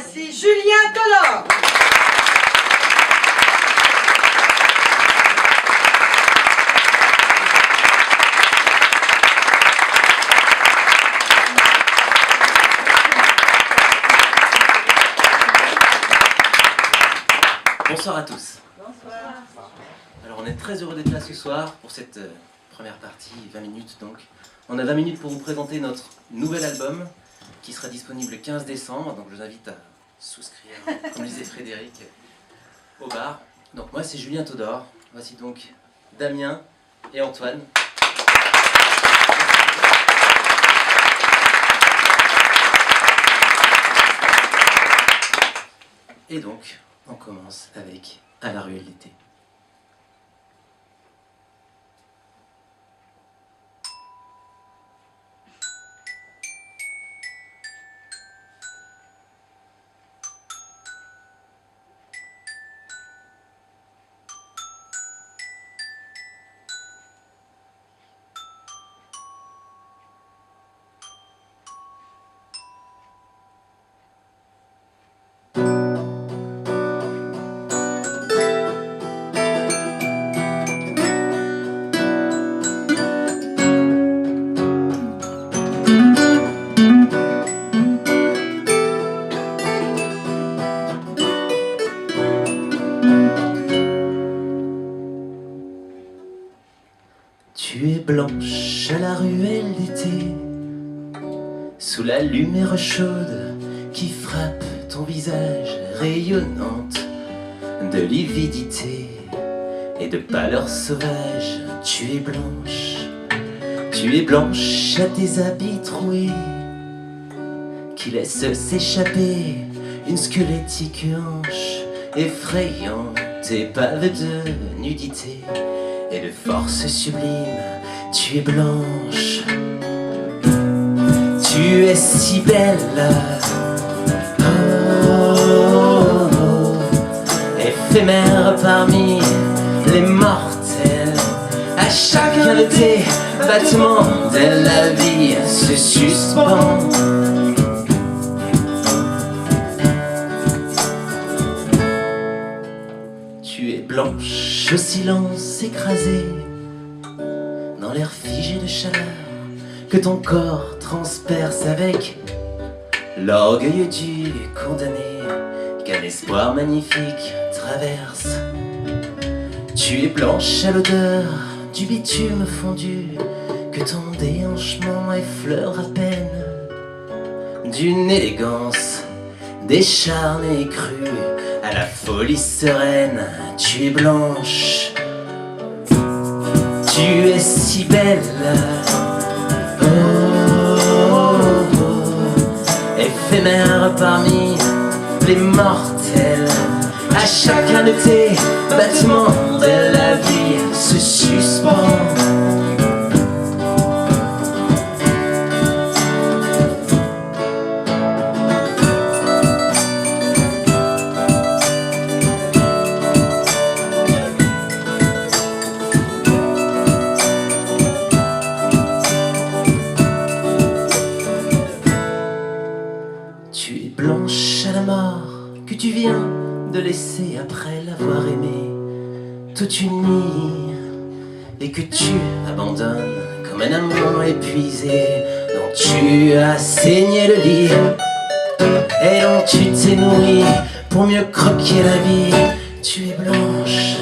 Voici Julien Todor. Bonsoir à tous. Bonsoir. Alors on est très heureux d'être là ce soir pour cette première partie, 20 minutes donc. On a 20 minutes pour vous présenter notre nouvel album qui sera disponible le 15 décembre. Donc je vous invite à souscrire, comme disait Frédéric, au bar. Donc moi c'est Julien Todor. Voici donc Damien et Antoine. Et donc, on commence avec À la ruelle d'été. Tu es blanche à la ruelle d'été, sous la lumière chaude qui frappe ton visage, rayonnante de lividité et de pâleur sauvage. Tu es blanche à tes habits troués qui laissent s'échapper une squelettique hanche effrayante, épave de nudité et de force sublime. Tu es blanche, tu es si belle, oh, éphémère parmi les mortels. À chacun de tes battements de la vie se suspend. Tu es blanche au silence écrasé, dans l'air figé de chaleur que ton corps transperce avec l'orgueil du condamné qu'un espoir magnifique traverse. Tu es blanche à l'odeur du bitume fondu que ton déhanchement effleure à peine, d'une élégance décharnée et crue à la folie sereine. Tu es blanche, tu es si belle, oh, éphémère parmi les mortels. À chacun de tes battements de la vie se suspend. Tu es blanche à la mort que tu viens de laisser après l'avoir aimé toute une nuit et que tu abandonnes comme un amour épuisé dont tu as saigné le lit et dont tu t'es nourri pour mieux croquer la vie. Tu es blanche,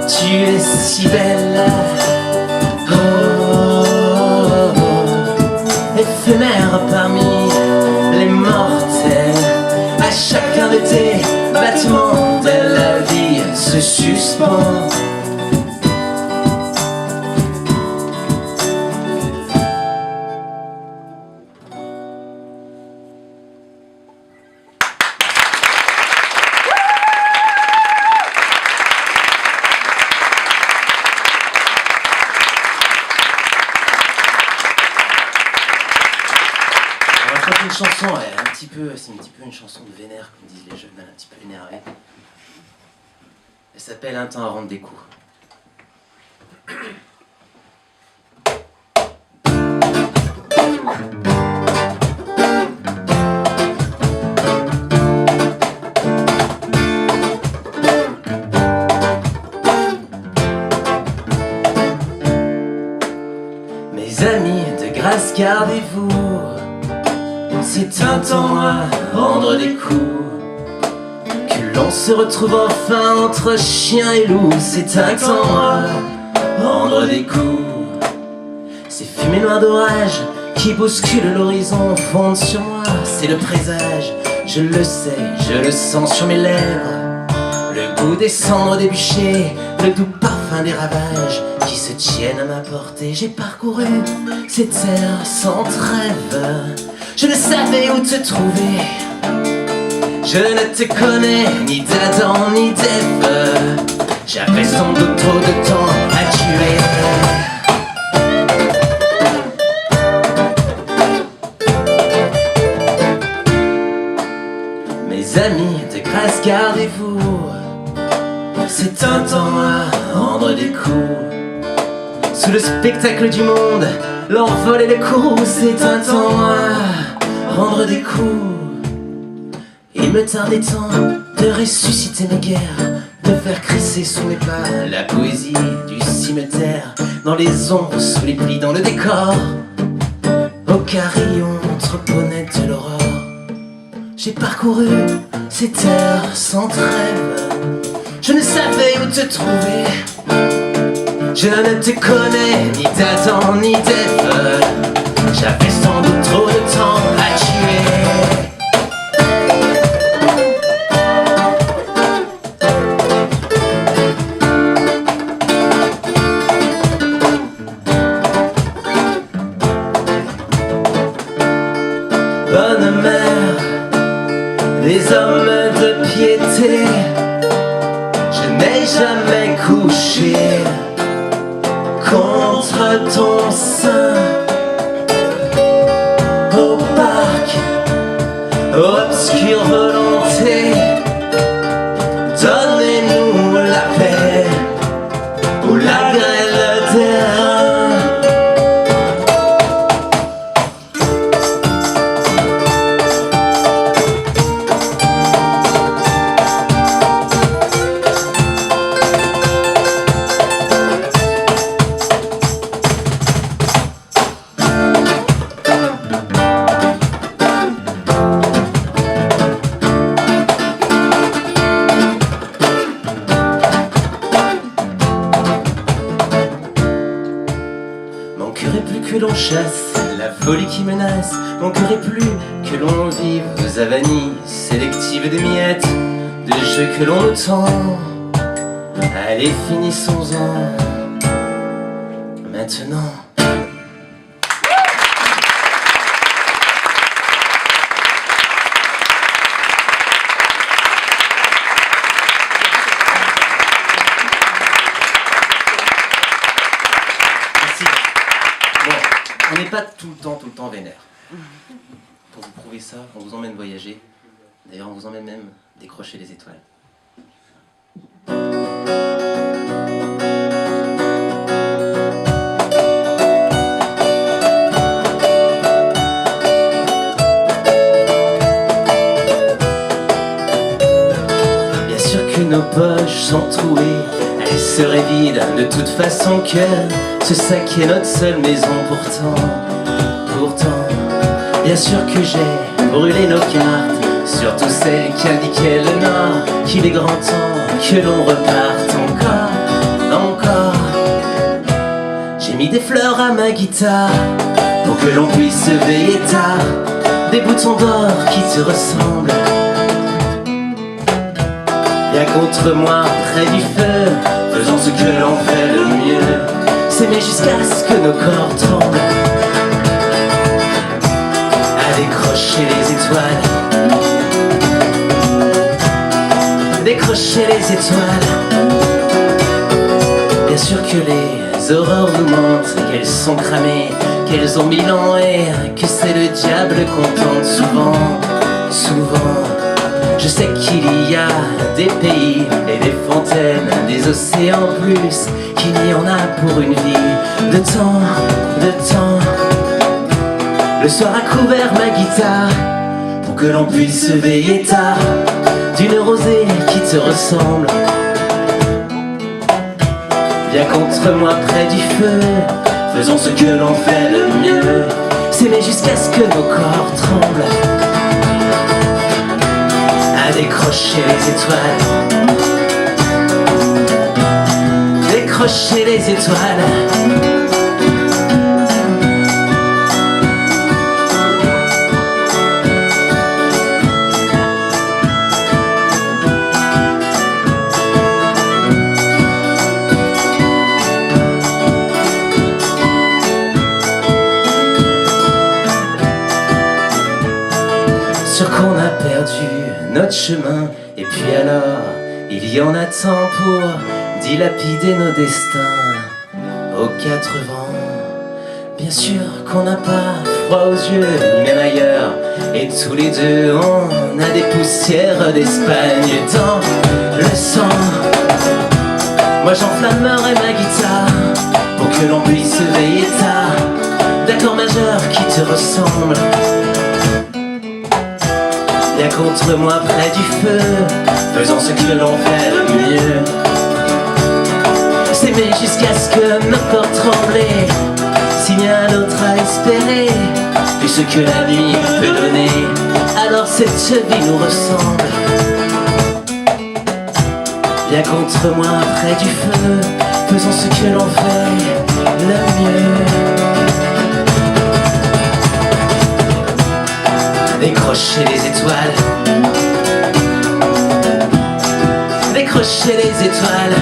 tu es si belle, oh, éphémère parmi les mortels. À chacun de tes battements de la vie se suspend. Une chanson, c'est un petit peu une chanson de vénère, comme disent les jeunes, un petit peu énervé. Elle s'appelle Un temps à rendre des coups. Mes amis, de grâce gardez-vous, c'est un temps à rendre des coups. Que l'on se retrouve enfin entre chien et loup, c'est un temps à rendre des coups. Ces fumées noires d'orage qui bousculent l'horizon fondent sur moi, c'est le présage, je le sais, je le sens sur mes lèvres. Le goût des cendres des bûchers, le doux parfum des ravages qui se tiennent à ma portée. J'ai parcouru ces terres sans trêve, je ne savais où te trouver. Je ne te connais ni d'Adam ni d'Ève, j'avais sans doute trop de temps à tuer. Mes amis, de grâce gardez-vous, c'est un temps à rendre des coups. Sous le spectacle du monde, l'envol et le courroux, c'est un temps à rendre des coups. Il me tardait tant de ressusciter mes guerres, de faire crisser sous mes pas la poésie du cimetière, dans les ombres, sous les plis, dans le décor, au carillon entreponnet de l'aurore. J'ai parcouru ces terres sans trêve, je ne savais où te trouver. Je ne te connais ni d'Adam ni d'Ève, j'avais sans doute trop de temps à tuer. Bonne mère, les hommes de piété, je n'ai jamais couché contre ton sein. Au parc, obscure volonté, donnez-nous la paix ou la grêle des reins. Manquerait plus que l'on chasse la folie qui menace, manquerait plus que l'on vive aux avanies sélectives de miettes, de jeux que l'on nous tend. Allez, finissons-en maintenant. On n'est pas tout le temps vénère. Pour vous prouver ça, on vous emmène voyager. D'ailleurs, on vous emmène même décrocher les étoiles. Bien sûr que nos poches sont trouées, elles seraient vides de toute façon que ce sac est notre seule maison. Pourtant, bien sûr que j'ai brûlé nos cartes, surtout celles qui indiquaient le nord, qu'il est grand temps que l'on reparte encore. J'ai mis des fleurs à ma guitare pour que l'on puisse se veiller tard, des boutons d'or qui te ressemblent. Viens contre moi près du feu, faisons ce que l'on fait le mieux, s'aimer jusqu'à ce que nos corps tremblent, à décrocher les étoiles, décrocher les étoiles. Bien sûr que les aurores nous mentent, qu'elles sont cramées, qu'elles ont 1000 ans et que c'est le diable qu'on tente souvent. Je sais qu'il y a des pays et des fontaines centaines, des océans plus qu'il n'y en a pour une vie. De temps, le soir a couvert ma guitare pour que l'on puisse se veiller tard d'une rosée qui te ressemble. Viens contre moi près du feu, faisons ce que l'on fait le mieux, s'aimer jusqu'à ce que nos corps tremblent, à décrocher les étoiles, décrocher les étoiles. Sûr qu'on a perdu notre chemin, et puis alors, il y en a tant pour dilapider nos destins aux quatre vents. Bien sûr qu'on n'a pas froid aux yeux, ni même ailleurs, et tous les deux on a des poussières d'Espagne dans le sang. Moi j'enflammerai ma guitare pour que l'on puisse se veiller tard d'accords majeurs qui te ressemblent. Viens contre moi près du feu, faisons ce que l'on fait le mieux, s'aimer jusqu'à ce que nos corps tremblent, signer à l'autre à espérer plus ce que la nuit peut donner, alors cette vie nous ressemble. Viens contre moi près du feu, faisons ce que l'on fait le mieux, décrocher les étoiles, décrocher les étoiles.